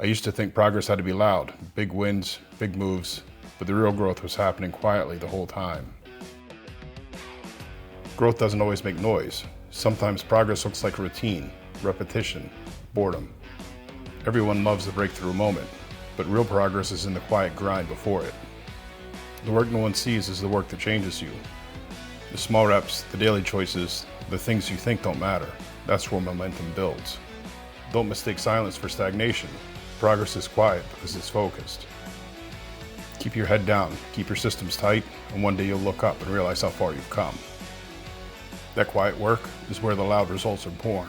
I used to think progress had to be loud, big wins, big moves, but the real growth was happening quietly the whole time. Growth doesn't always make noise. Sometimes progress looks like routine, repetition, boredom. Everyone loves the breakthrough moment, but real progress is in the quiet grind before it. The work no one sees is the work that changes you. The small reps, the daily choices, the things you think don't matter, that's where momentum builds. Don't mistake silence for stagnation. Progress is quiet because it's focused. Keep your head down, keep your systems tight, and one day you'll look up and realize how far you've come. That quiet work is where the loud results are born.